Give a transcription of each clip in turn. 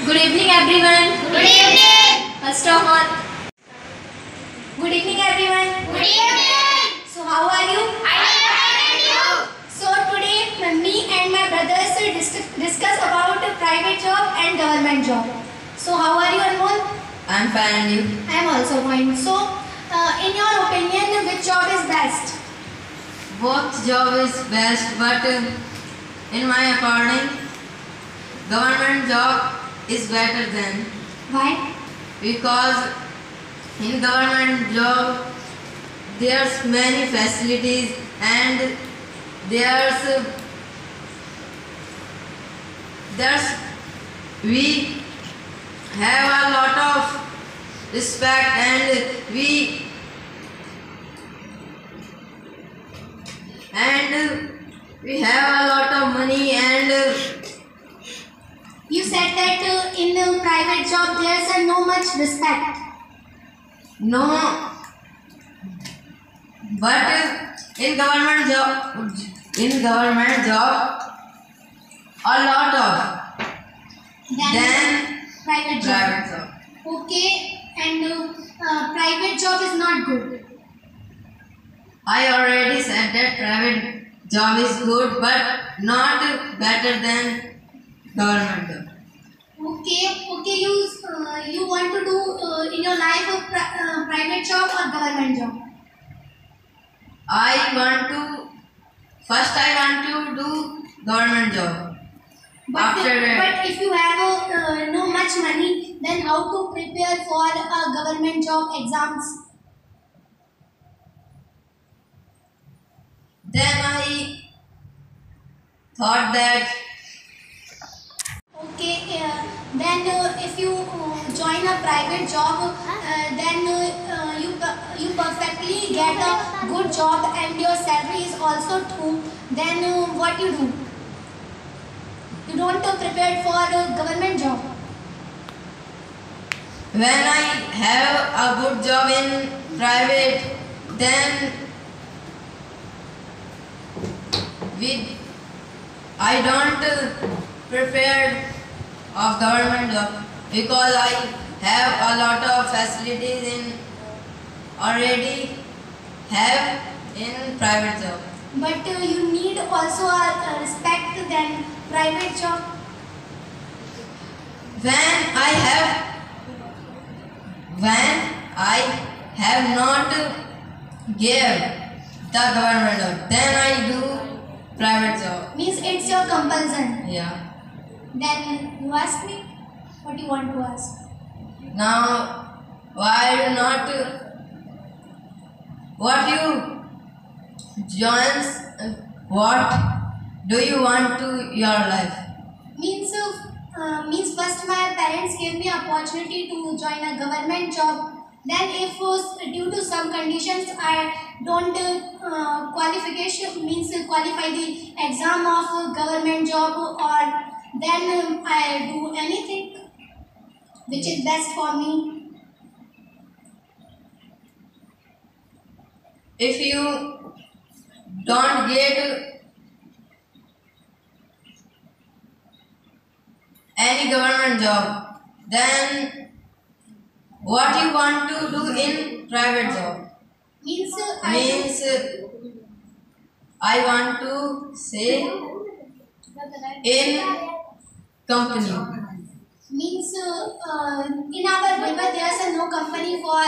Good evening, everyone. Good evening. First of all, good evening, everyone. Good evening. So, how are you? I am fine and you? So, today, me and my brothers will discuss about a private job and government job. So, how are you, Anmol? I'm fine and you? I am also fine. So, in your opinion, which job is best? Both job is best, but in my according, government job is better than, Why? because in government job there's many facilities and there's we have a lot of respect and we have a lot of money and You said that in the private job there's no much respect. no, but in government job a lot of Then private job. private job. Okay, and private job is not good. I already said that private job is good but not better than government job. Okay. You want to do in your life a private job or government job? I want to do government job. But After that, but if you have no much money, then how to prepare for government job exams? then I thought that Okay, then if you join a private job, then you perfectly get a good job and your salary is also too. Then what you do? You don't prepare for a government job. when I have a good job in private, then I don't prepare of government job because I have a lot of facilities in already have in private job. But you need also a respect than private job. When I have not gave the government job, then I do private job. Means it's your compulsion. Yeah. Then you ask me what you want to ask. Now, why not? What you joins? What do you want to your life? Means first my parents gave me opportunity to join a government job. Then if due to some conditions I don't qualify the exam of government job, or then I do anything which is best for me. If you don't get any government job, then what you want to do in private job? Means I want to say in company. Means in our river there's no company for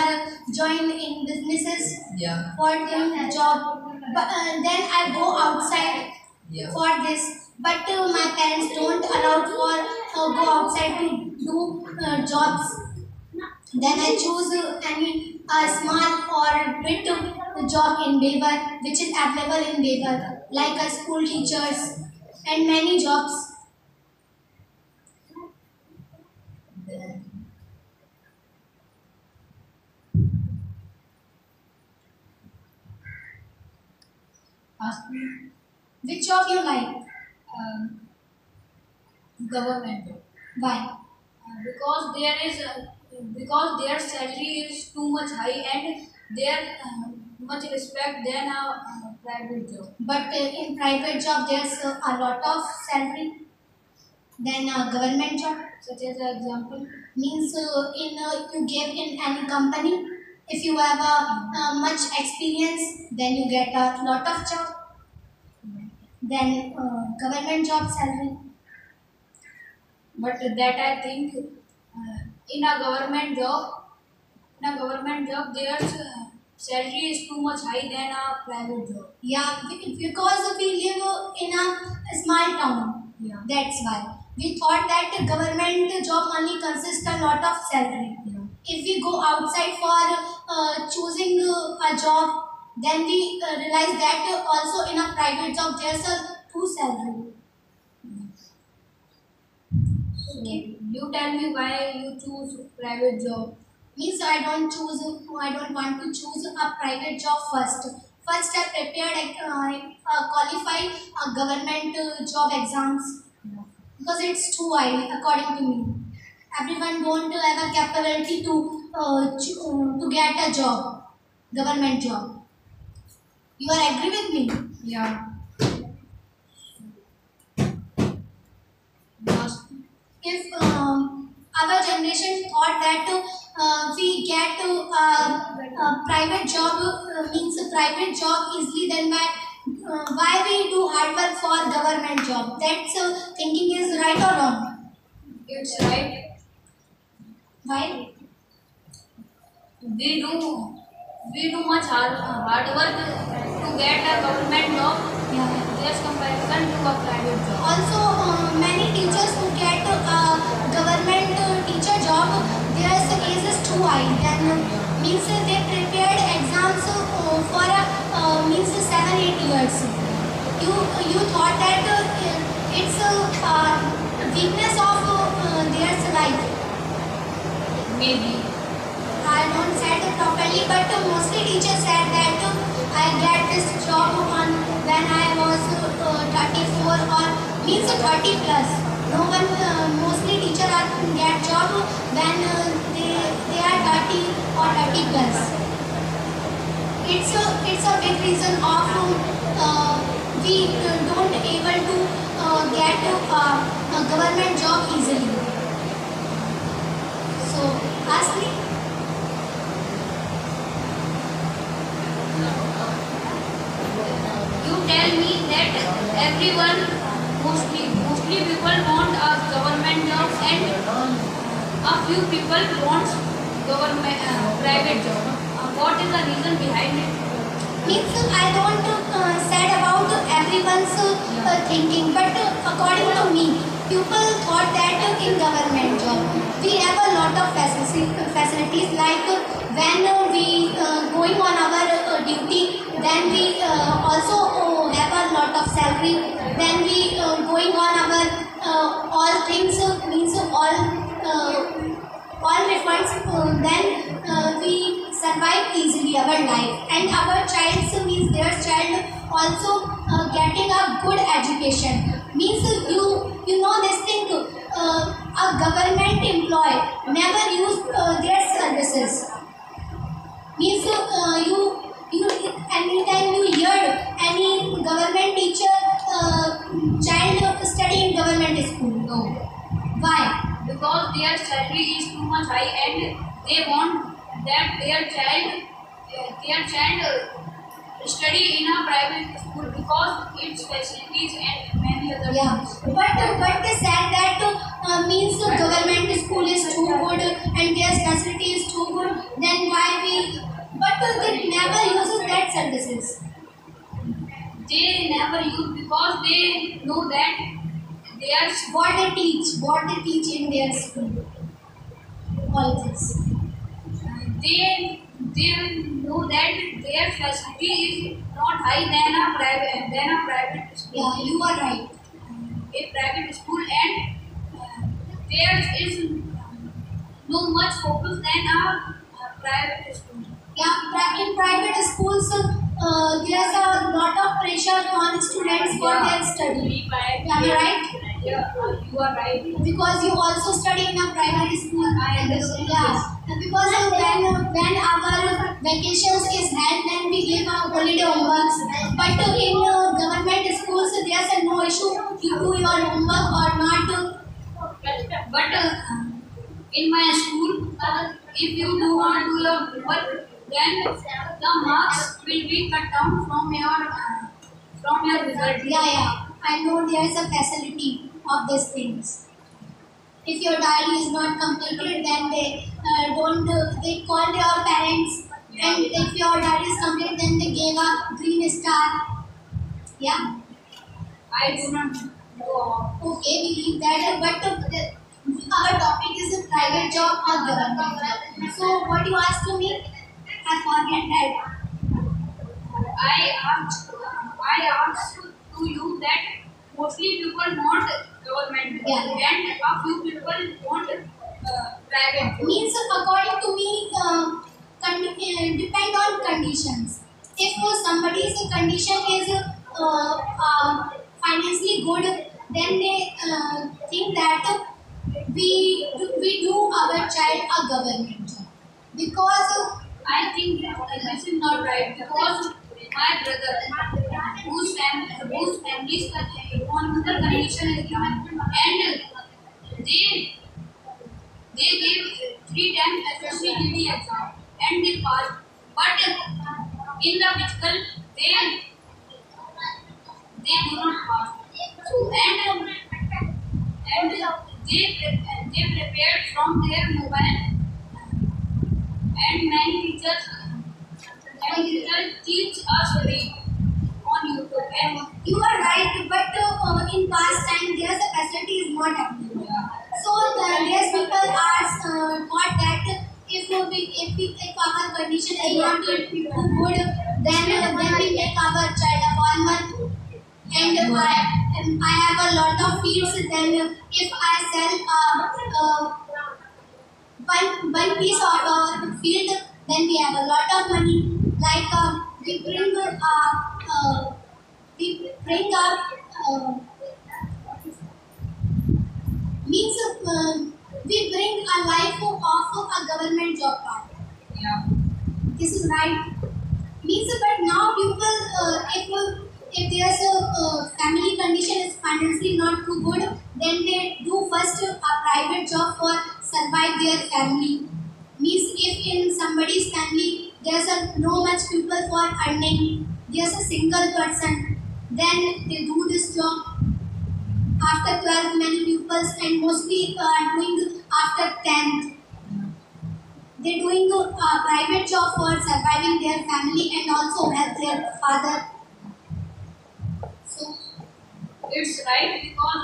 join in businesses Yeah. for doing job, but then I go outside Yeah. for this, but my parents don't allow for go outside to do jobs. Then I choose any small or bit job in Beaver, which is available in Beaver, like a school teachers and many jobs. Ask me. Which job you like? Government job. Why? Because their salary is too much high and their much respect than a private job. But in private job there's a lot of salary. Then government job such as an example. means you give in any company. If you have much experience, then you get a lot of job. Then government job salary. But that I think in a government job, their salary is too much high than a private job. Yeah, because we live in a small town. Yeah. That's why we thought that government job only consists a lot of salary. Yeah. If we go outside for choosing a job, then we realize that also in a private job there's a two salary. Okay. You tell me why you choose private job. Means I don't want to choose a private job first. First I prepared qualify government job exams because it's too high according to me. Everyone don't have a capability to get a job, government job. You are agree with me? Yeah. Last. If our generation thought that we get a private job means a private job easily, then why we do hard work for government job? That's thinking is right or wrong? It's right. Why? We do much hard work to get a government job. Yeah. There's comparison to a private job. Also, many teachers who get government teacher job, their age is too high. Then means they prepared exams for means 7-8 years. You thought that it's a weakness of their life. Maybe. I don't said it properly, but mostly teachers said that I get this job on when I was 34 or means 30 plus. No one, mostly teacher are get job when they are 30 or 30 plus. It's a big reason of we don't able to get a government job easily. So ask me. You tell me that everyone, mostly people want a government job and a few people want government private job. What is the reason behind it? Means I don't said about everyone's thinking, but according to me, people thought that in government job we have a lot of facilities like when we going on our duty, then we also have a lot of salary. Then we going on our all things means all refunds. Then we survive easily our life, and our child means their child also getting a good education. Means you know this thing. A government employee never use their services. Means you anytime you hear any government teacher child study in government school. No. Why? Because their salary is too much high and they want that their child study in a private school because its facilities and many other Yeah, things. but they said that means the government school is too good and their facility is too good. Then why we? But they never uses that services. They never use because they know that they are What they teach in their school. All this. they know that their facility is not high than a private school. Yeah, you are right. A private school and there is no much focus than a private school. Yeah, in private schools, there's a lot of pressure on students for their study. Am I right? Yeah, you are right. Because you also study in a private school. I understand. Yeah, because when our vacations is held, then we give our holiday homeworks. But in government schools, there's no issue. You do your homework or not. In my school, if you do not do your work, then the marks will be cut down from your result. Yeah. I know there is a facility of these things. If your diary is not completed, then they don't. They call your parents, and if your diary is complete, then they gave a green star. Yeah. I do not know. Okay, we leave that. But our topic is a private job or government job. So what you asked to me, I forget that. I asked to you that mostly people want government Yeah. and a few people want private. Means according to me, depend on conditions. If somebody's condition is financially good, then they think that we do our child a government job because I think this is not right because my brother, whose family's economical condition is given, and they gave 3 times SSC GD exam and they passed, but in the physical they do not pass. So and they prepared from their mobile, and many teachers teach us free on YouTube. And you are right. But in past time, there's a facility is not available. So there's people are thought that if our condition is not good, then we make our child a farmer. And I have a lot of fields. Then if I sell one piece of field, then we have a lot of money. Like we bring up means we bring a life of a government job part. yeah, This is right. Means but now people if there's a family condition is financially not too good, then they do first a private job for survive their family. Means if in somebody's family there's no much people for earning, there's a single person, then they do this job after 12 many pupils, and mostly are doing after 10th. They're doing a private job for surviving their family and also help their father. So it's right because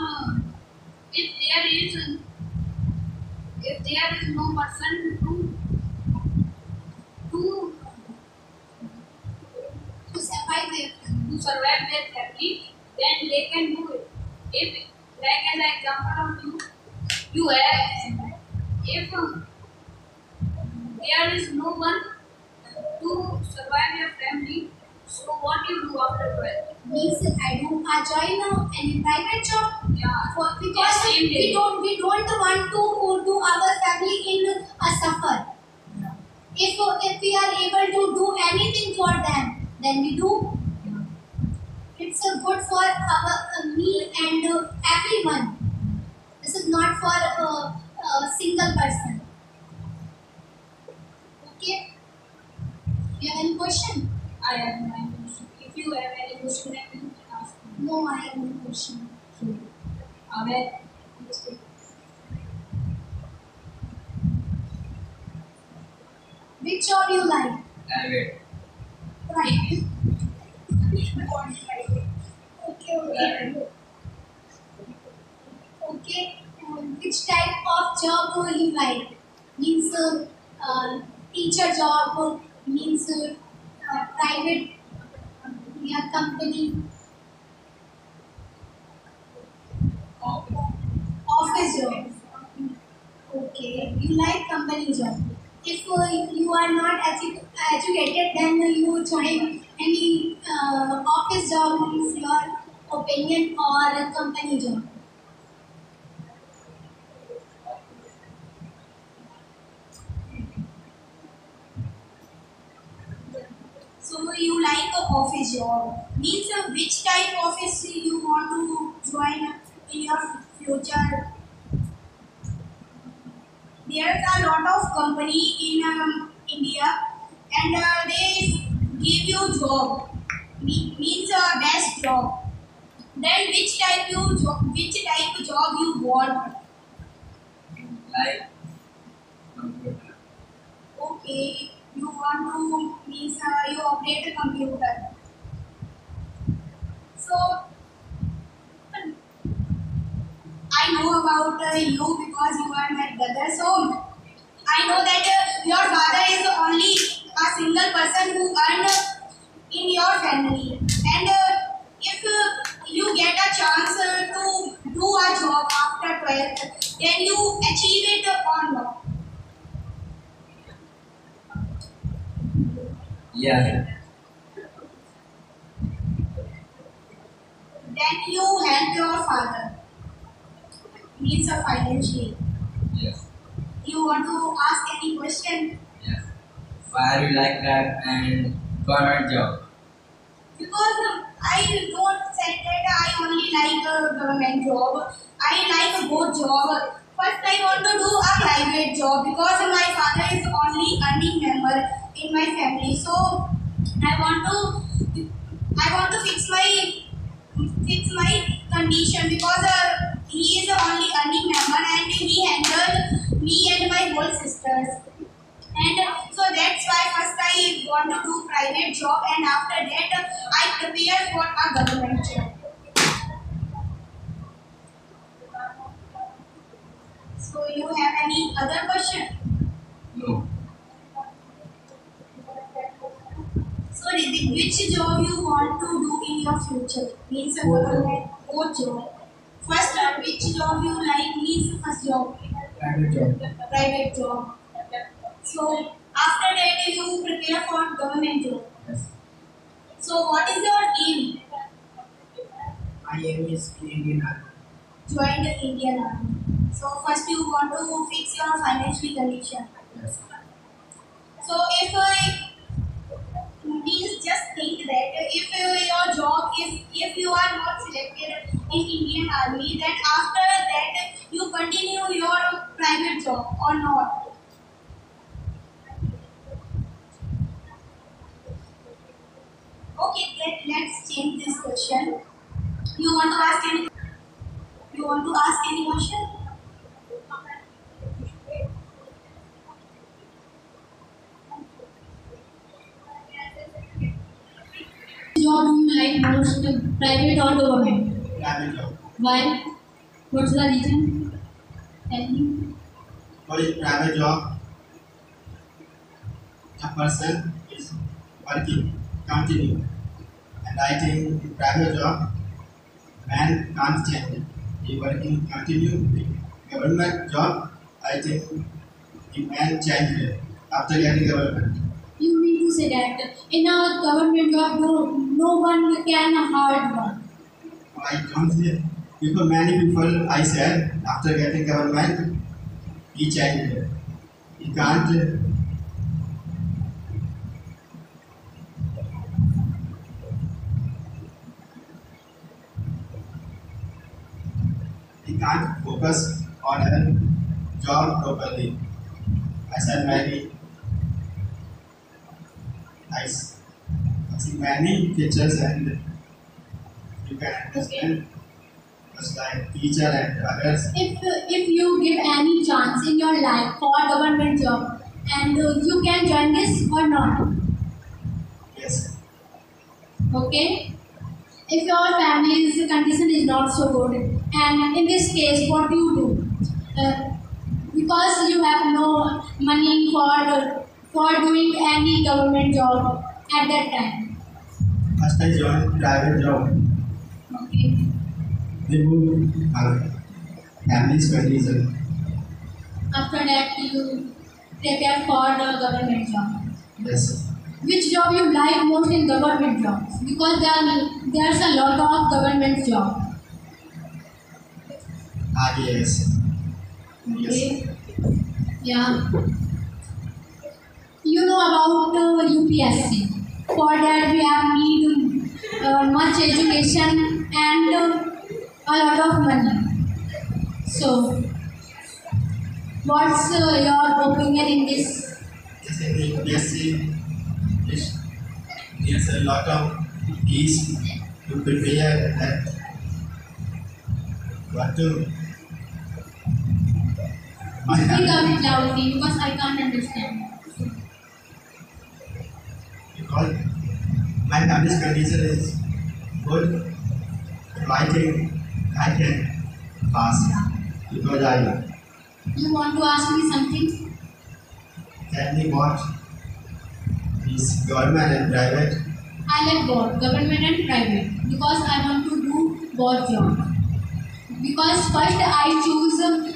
if there is no person to to survive their to survive their family, then they can do it. If, like as an example of you have, if there is no one to survive your family, so what you do after 12? means I join any private job Yeah, because yeah, same we day. don't want to do our family in a suffer. If we are able to do anything for them, then we do. It's good for me and everyone. This is not for a single person. Okay. You have any question? I have my question. If you have any question, then you can ask me. No, I have no question. Amen. Which job you like? Private. Right. Okay. Okay. Which type of job will you like? Means teacher job, means private company, office job. Okay, you like company job. If you are not educated, then you join any office job, means your opinion, or a company job. So you like a office job. Means which type of office you want to join in your future? there's a lot of company in India, and they give you job, means best job. Then which type job you want? Like computer. Okay, you want to means you operate a computer. So I know about you because you are my brother. So I know that your father is only a single person who earn in your family, and if you get a chance to do a job after 12th, then you achieve it or not. Yeah. Then you help your father, means financially. Yes. You want to ask any question? Yes. Why you like that and government job? Because I don't say that I only like a government job. I like both job. First, I want to do a private job because my father is only earning member in my family. So I want to fix my condition because he is the only earning member and he handled me and my whole sisters. And so that's why first I want to do private job, and after that I prepare for a government job. So you have any other question? No. So which job you want to do in your future? Means a government or job. First, which job you like means first job, Private job. private job. So after that you prepare for government job. Yes. So what is your aim? My aim is Indian Army. Join the Indian Army. So first you want to fix your financial condition. Yes. So if means just think that if your job if you are not selected in Indian Army, then after that you continue your private job or not. Okay, let's change this question. You want to ask any? You want to ask any question? Job do you like most, private or government? Private job. Why? What's the reason? Tell me. For a private job, a person is working continue, and I think in private job, man can't change it. He working continue. In government job, I think the man change it after getting government. You mean to say that in a government job, no one can hard one. I don't say because many people I said after getting government, he changed it. He can't. He can't focus on a job properly. I said many. I see many pictures and you can understand just like teacher and others. If you give any chance in your life for government job and you can join this or not, Yes. okay? If your family's condition is not so good, and in this case, what do you do? Because you have no money for doing any government job at that time. First I joined private job. Okay. Remove our family's condition. After that, you prepare for the government job. Yes. Which job you like most in government jobs? Because there's a lot of government job. Yes. Okay. Yeah. You know about UPSC. For that we have need much education and a lot of money. So What's your opinion in this? Just in the UPSC, there's a lot of fees to prepare that what to my Speak family, a bit loudly because I can't understand. because my family's condition is good. So I think I can pass because I You want to ask me something? tell me what is government and private. I like both, government and private, because I want to do both jobs. Because first I choose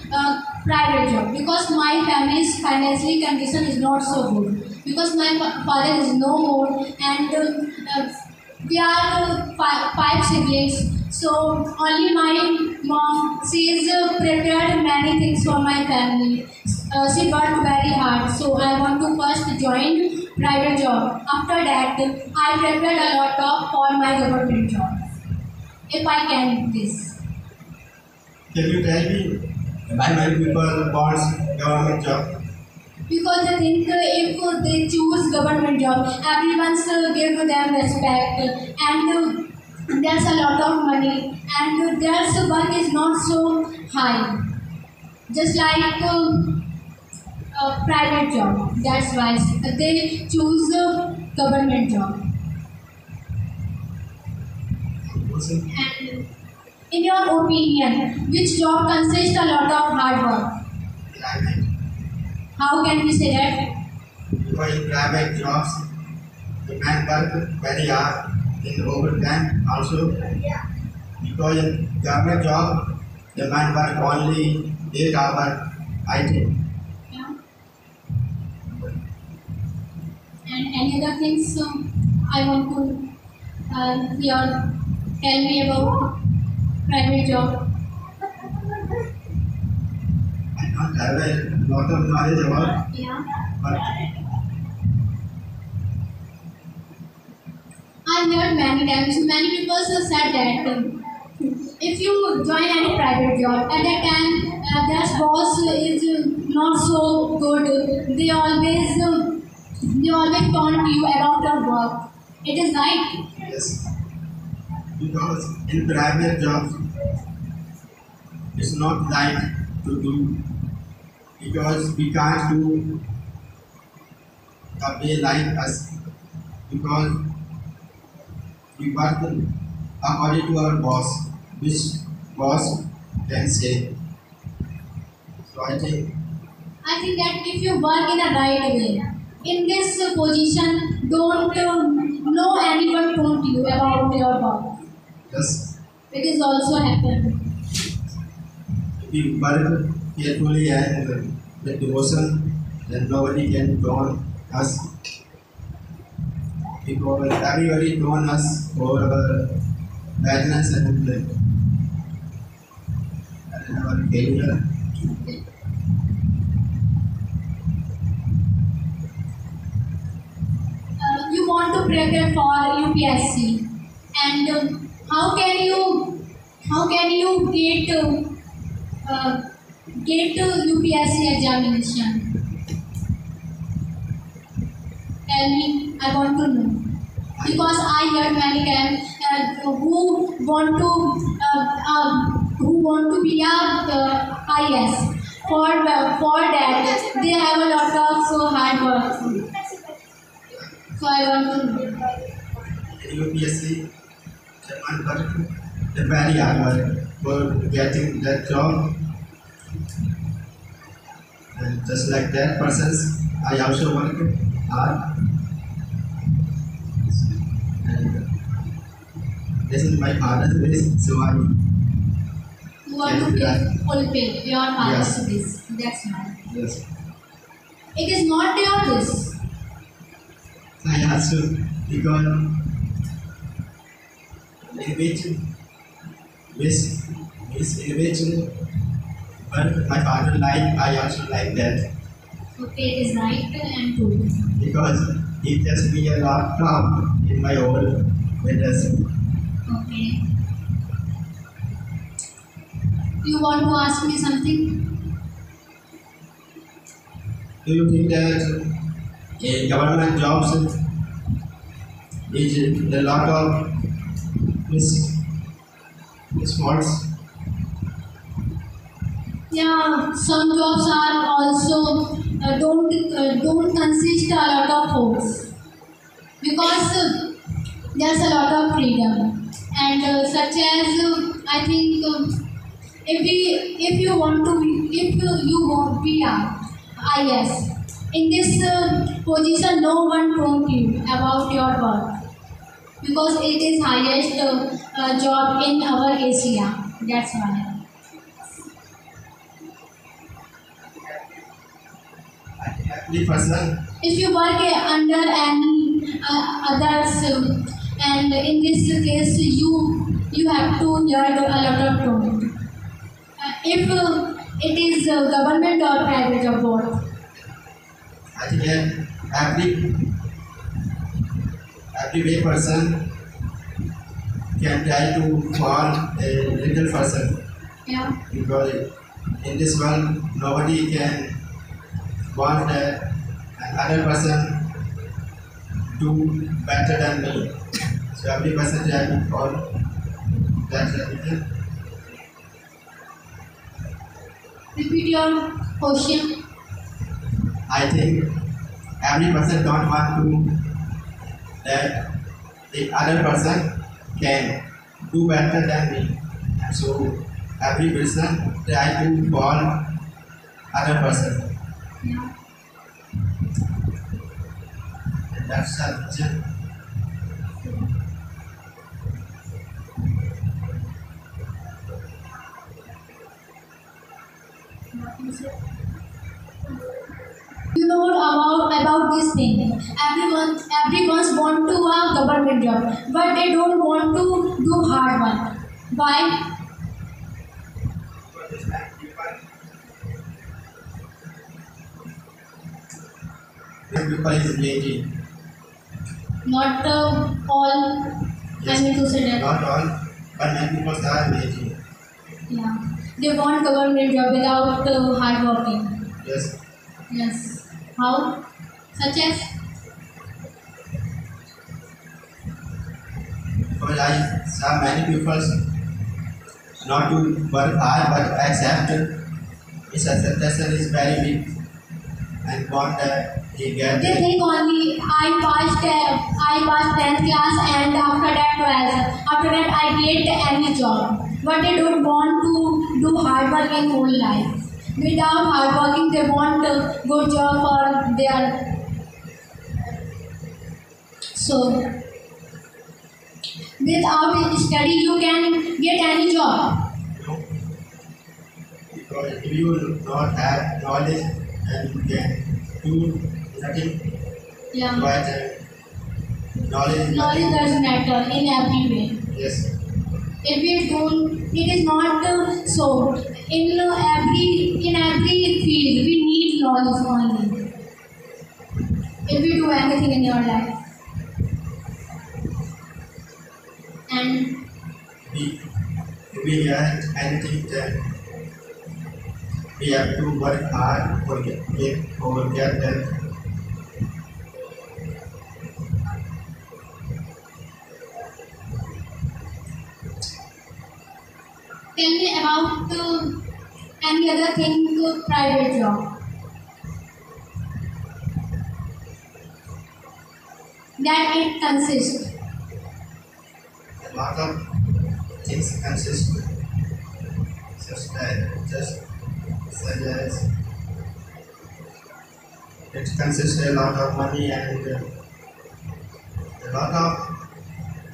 private job because my family's financial condition is not so good. Because my father is no more and we are five siblings. So only my mom, she is prepared many things for my family. She worked very hard. So I want to first join private job. After that, I prepared a lot of for my government job. If I can this. Can you tell me why many people want government job? Because they think if they choose government job, everyone's give them respect and there's a lot of money and their work is not so high. Just like a private job. That's why they choose government job. Also, And in your opinion, which job consists a lot of hard work? private. How can we say that? Because in private jobs, the man work very hard in overtime also. Because in government job, the man work only 8 hours, I think. Yeah. And any other things I want to tell me about private job. I don't have a lot of knowledge about, Yeah. but I've heard many times, many people have said that if you join any private job, at that time their boss is not so good. They always taunt you about your work. It is right. yes. Because in private jobs, it's not right to do because we can't do the way like us because we work according to our boss, which boss can say. So I think I think that if you work in a right way, in this position, don't know anyone taunt you about your work. yes, It is also happened. if we work carefully and with devotion, then nobody can taunt us because everybody known us for our badness and our failure. You want to prepare for UPSC, and how can you get to UPSC examination? Tell me, I want to know. Because I heard many times who want to be a IS. For that they have a lot of hard work. So I want to know. In UPSC, the man work the very hard work for getting that job. And just like that persons, I also work hard. And this is my father's wish, so I You want to fulfill your father's Yes. wish. That's right. yes, It is not your wish. I also because in which in which but my father like I also like that Okay, it is right and true. because he tells me a lot from in my old letters. Okay. You want to ask me something? do you think that in government jobs is a lot of faults? Yeah, some jobs are also don't consist a lot of folks because there's a lot of freedom and such as I think if you want to be, if you want be IS in this position, no one told you about your work because it is highest job in our Asia. That's why. Every person, If you work under any others, and in this case you have to learn a lot of tone. If it is government or private job both. I think every way person can try to fall a little person Yeah. because in this world nobody can want another person do better than me. So every person try to fall that little. Repeat your question. I think every person don't want to that the other person can do better than me. And so every person try to fall other person. Yeah. And that's the reason. You know about this thing. Everyone's want to a government job, but they don't want to do hard work. Why? People is lazy. Not all. I mean to say that. Not all, but many people are lazy. Yeah. They want government job without hard working. Yes. Yes. How? Such as? Because I saw many people not to work hard but accept his expectation is very big and want that he get They think only I passed 10th class and after that 12th. After that I get any job. But they don't want to do hard work in whole life. Without hard working, they want a good job for their. So without study, you can get any job. because if you do not have knowledge and you can do nothing Yeah. but knowledge is Knowledge nothing. does matter in every way. Yes. If we don't, it is not so. In every field, we need knowledge only. If we do anything in your life, and If we have anything then we have to work hard for get that. tell me about any other thing private job that it consists. A lot of things consist such as it consists a lot of money and a lot of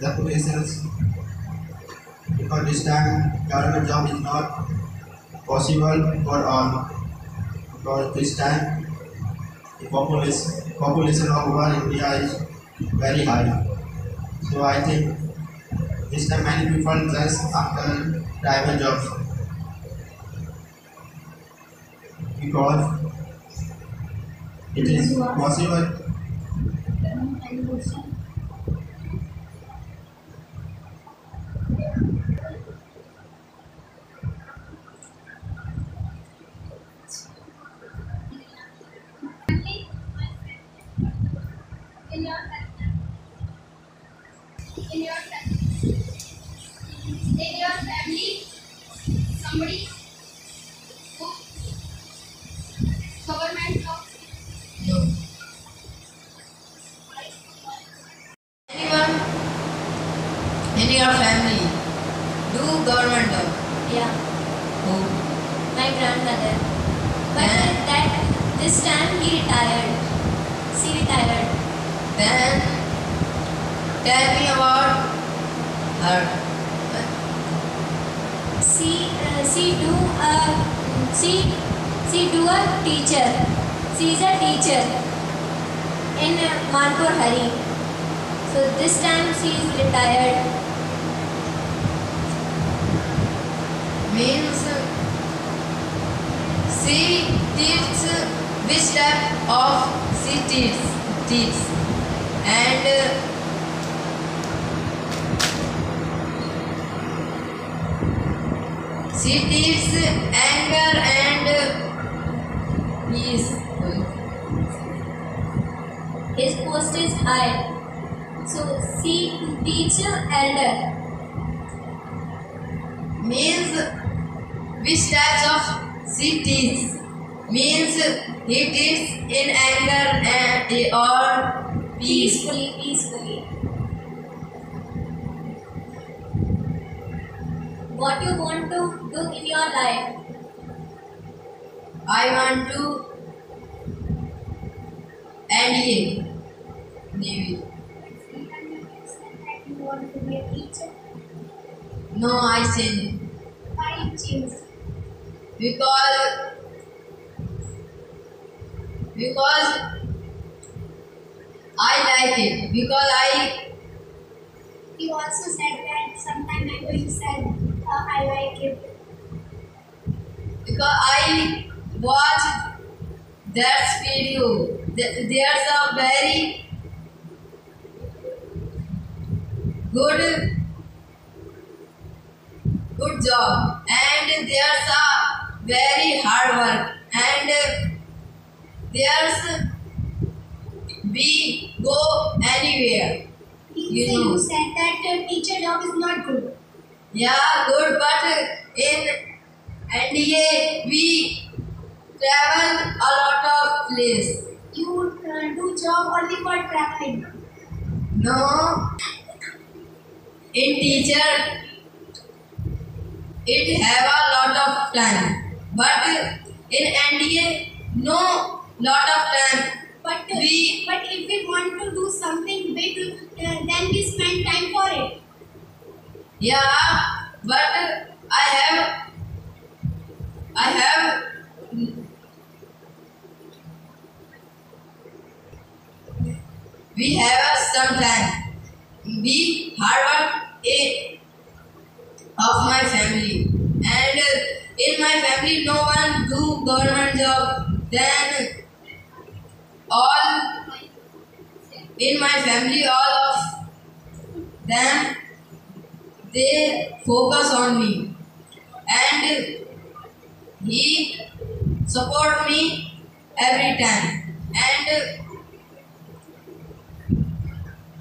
reputations because this time government job is not possible for all because this time the population of our India is very high. So I think this time many people just after private jobs because it is possible. Any question? father. But that this time he retired. She retired. Then tell me about her. She do a teacher. She is a teacher in Manpur Hari. So this time she is retired. Means she teaches which type of she teaches and she teaches anger and peace. His post is high. So she teach elder. Means which types of she teaches. Means he teaches in anger and or peace. Peacefully. What you want to do in your life? I want to NDA Navy. You want to be a teacher? No, I changed Why you change? because I like it. You also said that sometime ago you said I like it. Because I watched that video. There's a very good job and there's a very hard work and there's we go anywhere. You said that teacher job is not good. Yeah, good, but in NDA we travel a lot of place. You do job only for traveling. No, in teacher it have a lot of time, but in NDA no lot of time. But if we want to do something big, then we spend time for it. Yeah, but I have we have some time. We hard work of my family and in my family no one do government job. Then all in my family all of them they focus on me and he support me every time and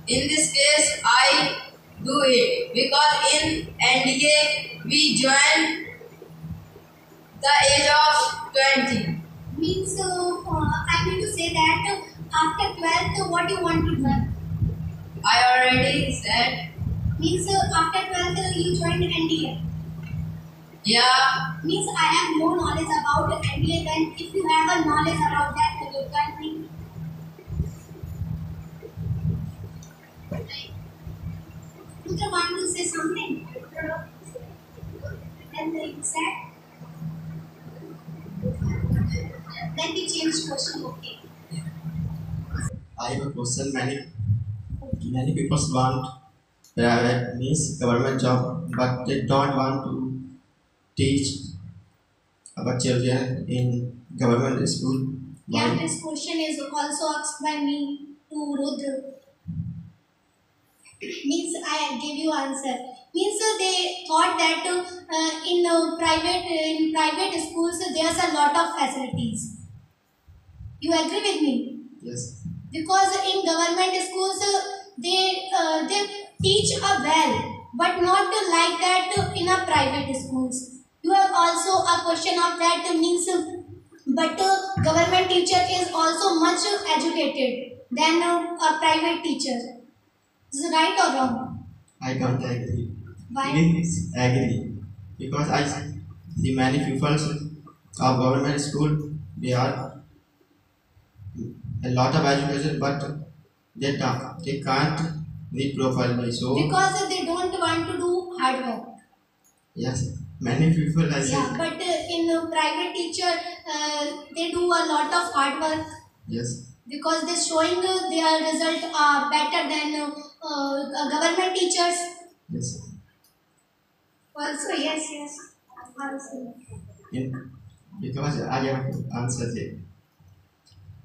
in this case I do it because in NDA we join the age of 20. Means I mean to say that after 12th, what you want to do? I already said. Means after 12th you joined NDA. Yeah. Means I have no knowledge about NDA. Then if you have a knowledge about that, then you tell me. You want to say something? Then you said. Then we change question. Okay. I have a question. Many people want private means government job, but they don't want to teach our children in government school. Yeah, Why? this question is also asked by me to Rudra. Means I give you answer. Means they thought that in private schools there's a lot of facilities. You agree with me? Yes. Because in government schools they teach a well, but not like that in a private schools. You have also a question of that means, but government teacher is also much educated than a private teacher. Is it right or wrong? I don't agree. Why? Please agree because I see many people of government school, they are a lot of education, but they can't read properly. So Because they don't want to do hard work. yes, many people I Yeah, say but in private teacher, they do a lot of hard work yes, because they're showing their result are better than government teachers. yes. Also, yes. Also. In, because I have answered it.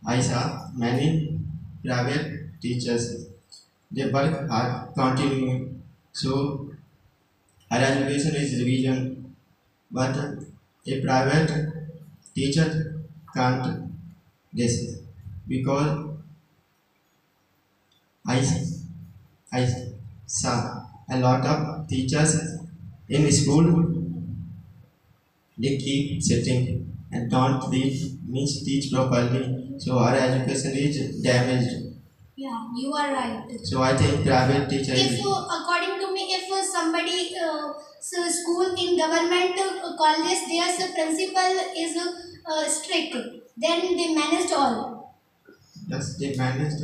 I saw many private teachers. They work hard, continue. So higher education is revision, but a private teacher can't this because I I saw a lot of teachers in school. They keep sitting and don't teach properly. So our education is damaged. Yeah, you are right. So I think private teacher If, is according to me, if somebody school in government colleges, their principal is strict, then they managed all. just they managed.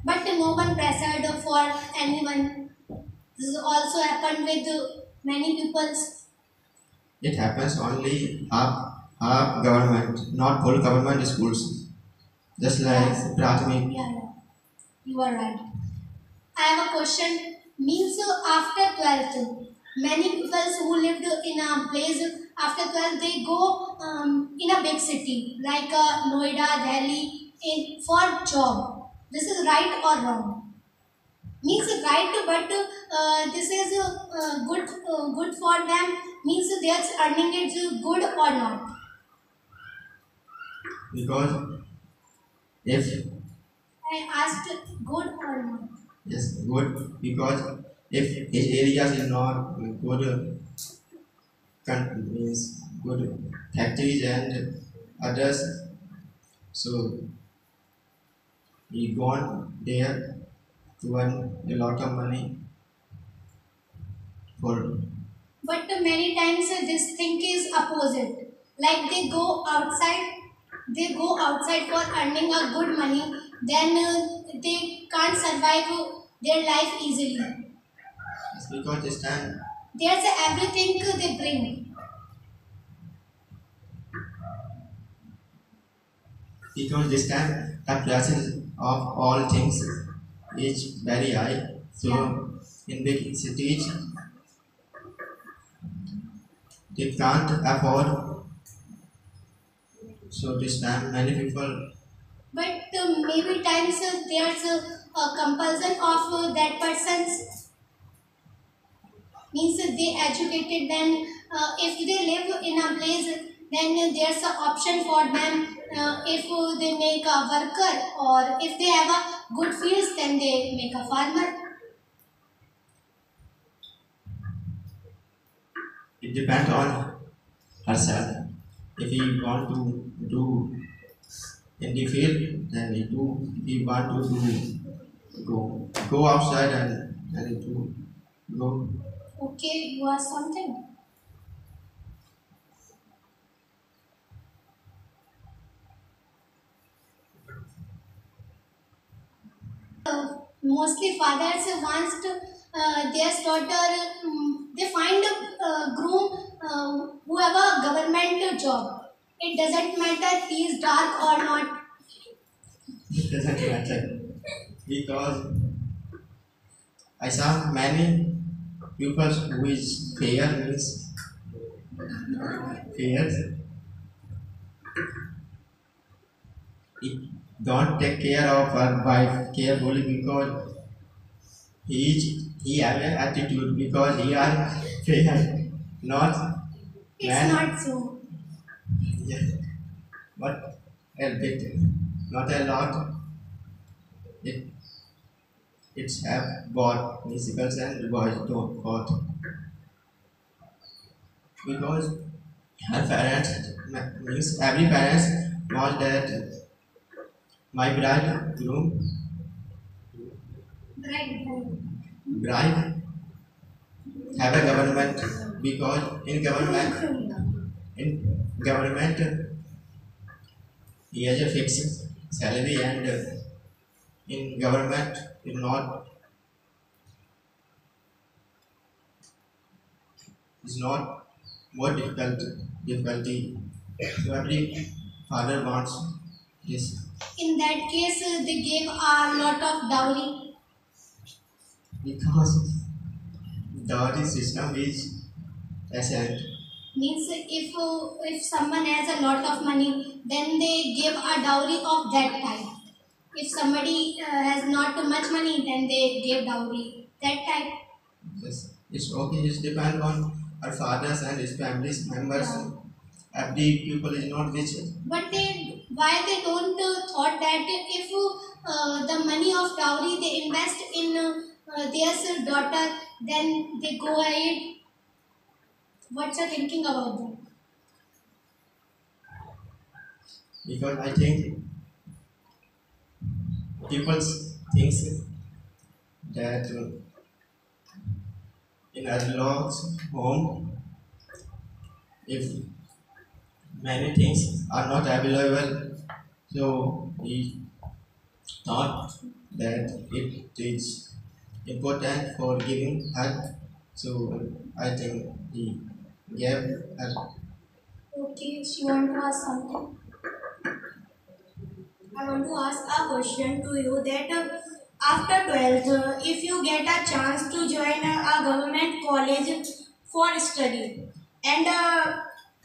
But no one pressured for anyone. This also happened with many peoples. It happens only half government, not full government schools. Just like Prathmik. Yeah, you are right. I have a question. Means after 12th, many people who lived in a place after 12th, they go in a big city like Noida, Delhi, for job. This is right or wrong? Means right, but this is good for them. Means they are earning it good or not? Because if I asked good or not. yes good because if his areas is not good means good factories and others, so he gone there to earn a lot of money for But many times this thing is opposite. Like they go outside for earning a good money, then they can't survive their life easily. it's because this time There's everything they bring. the prices of all things is very high. So Yeah. in big cities they can't afford. So this time many people But maybe times there's a compulsion of that person's means they educated. Then if they live in a place, then there's an option for them. If they make a worker or if they have a good fields, then they make a farmer. it depends on herself. If he want to do in the field, then he do. If he want to do go outside and do go. Okay, you are something. Mostly fathers wants to their daughter. They find a groom who have a government job. It doesn't matter he is dark or not. It doesn't matter because I saw many people who is fair means fair. He don't take care of her wife carefully because he have an attitude because he are fair, not It's man. not so. Yeah, but a bit, not a lot. It it's have both musicals and boys don't both because her parents means every parents want that my bridegroom Right. bride have a government because in In government, he has a fixed salary, and in government, is not more difficulty. So every father wants this In that case, they gave a lot of dowry. because dowry system is asset. Means if someone has a lot of money, then they give a dowry of that type. If somebody has not too much money, then they give dowry that type. Yes, it's okay. It depends on our fathers and his family's members. Every people is not rich. But why they don't thought that if the money of dowry they invest in their daughter, then they go ahead. What's your thinking about that? Because I think people thinks that in Adlog's home, if many things are not available, so he thought that it is important for giving her. So I think he gave her. Okay, she want to ask something. I want to ask a question to you that after 12th, if you get a chance to join a government college for study, and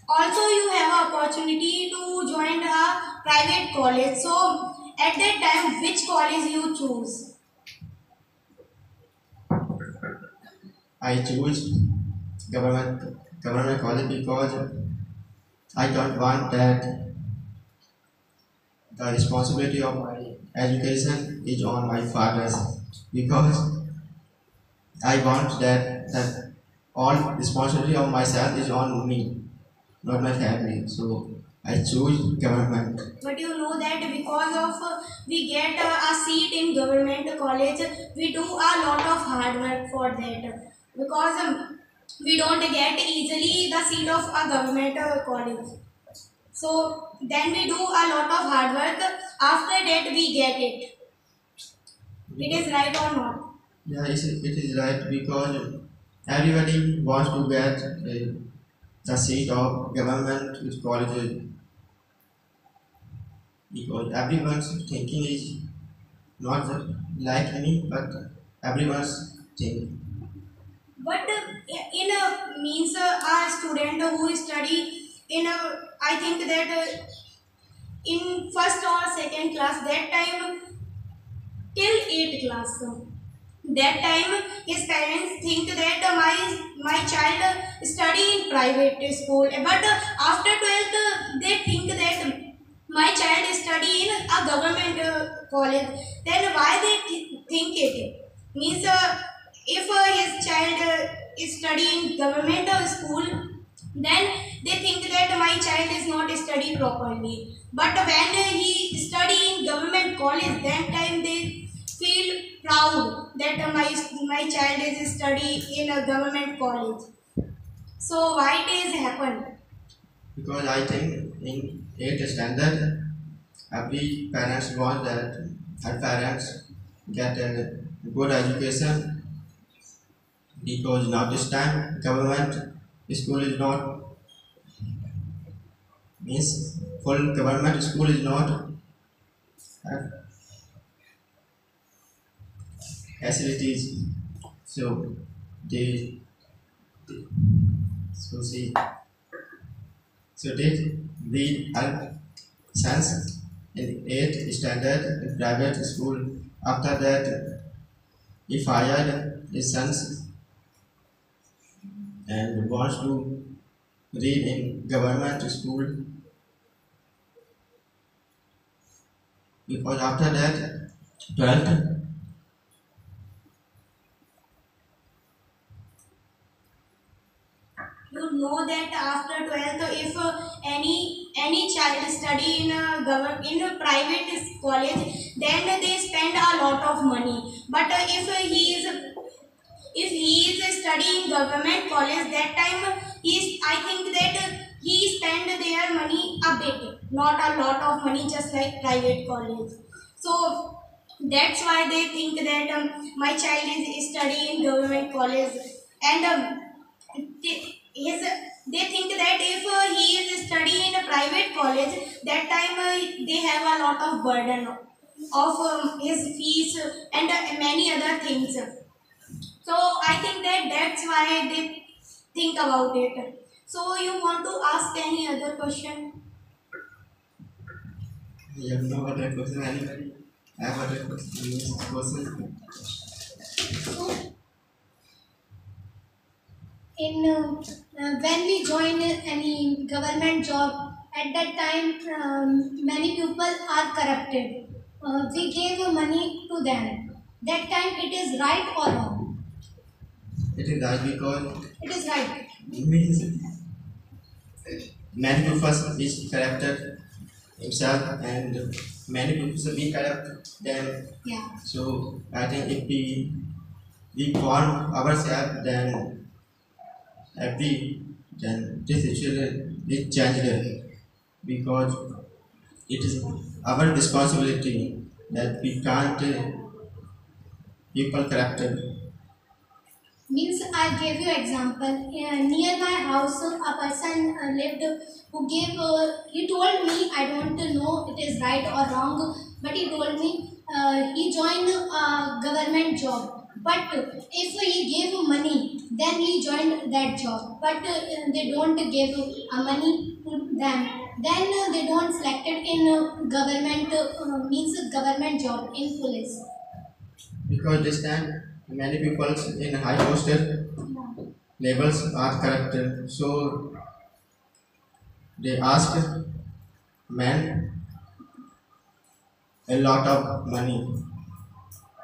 also you have opportunity to join a private college, so at that time, which college you choose? I choose government college because I don't want that the responsibility of my education is on my fathers, because I want that all responsibility of myself is on me, not my family. So I choose government. But you know that because of we get a seat in government college, we do a lot of hard work for that because we don't get easily the seat of a government college. So then we do a lot of hard work. After that we get it. It is right or not? Yeah, it is right, because everybody wants to get the seat of government college, because everyone's thinking is not like me, but everyone's thinking. But in a means a student who study in a, I think that in first or second class that time till 8th class. That time his parents think that my child study in private school, but after 12th they think that my child study in a government college. Then why they think it? Means if his child is studying government school, then they think that my child is not study properly. But when he study in government college, that time they feel proud that my child is study in a government college. So why it is happen? Because I think in 8th standard, every parents want that our parents get a good education, because now this time government school is not, means full government school is not have facilities. So they so see so they read our sons in 8th standard in private school. After that, he fired his sons and wants to read in government school, because after that 12th, You know that after 12th, if any child study in a private college, then they spend a lot of money. But if he is studying government college, that time I think that he spend their money a bit, not a lot of money, just like private college. So that's why they think that my child is studying in government college, and his they think that if he is studying in a private college, that time they have a lot of burden of his fees and many other things. So I think that that's why they think about it. So you want to ask any other question? You have no other question, anybody? I have other question. Yes, question. When we join any government job, at that time many people are corrupted. We gave money to them. That time it is right or wrong? It is right because It is right. it means many people is corrupted himself and many people be corrupt then. Yeah. So I think if we warn ourselves, then every then this situation is changed because it is our responsibility that we can't people corrupted. Means I gave you example. Near my house, a person lived who gave. He told me, I don't know it is right or wrong, but he told me he joined a government job. But if he gave money, then he joined that job. But they don't give money to them. Then they don't selected in government means government job in police. Because this time many people in high posted levels are corrupted, so they ask men a lot of money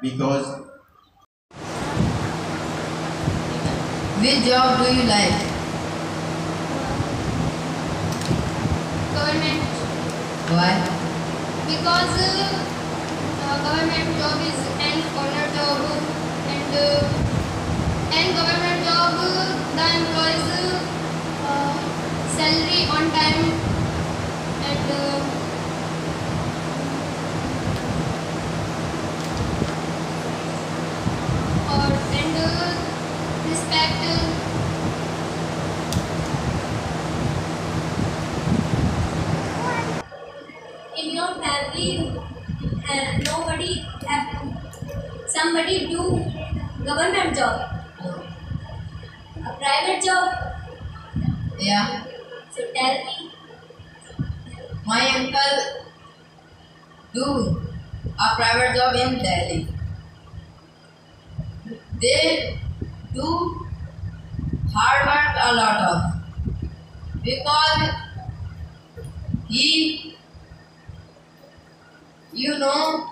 because Which job do you like? Government, Why? because government job is an honor job, and government job the employees salary on time, and respect. In your family, nobody somebody do government job, a private job. Yeah, So tell me. my uncle do a private job in Delhi. They do hard work a lot of because he, you know,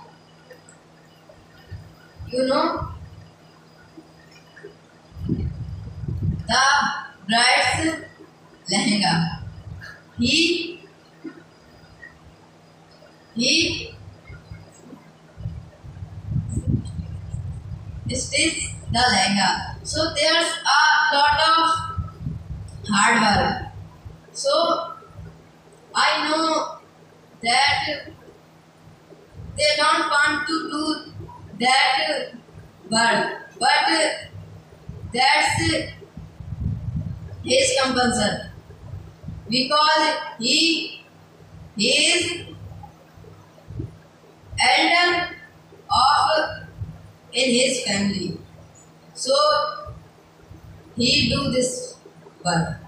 the bride's lehenga. He stitches the lehenga. So there's a lot of hard work. So I know that they don't want to do that work, but that's his compulsion because he is elder of in his family, so he do this work.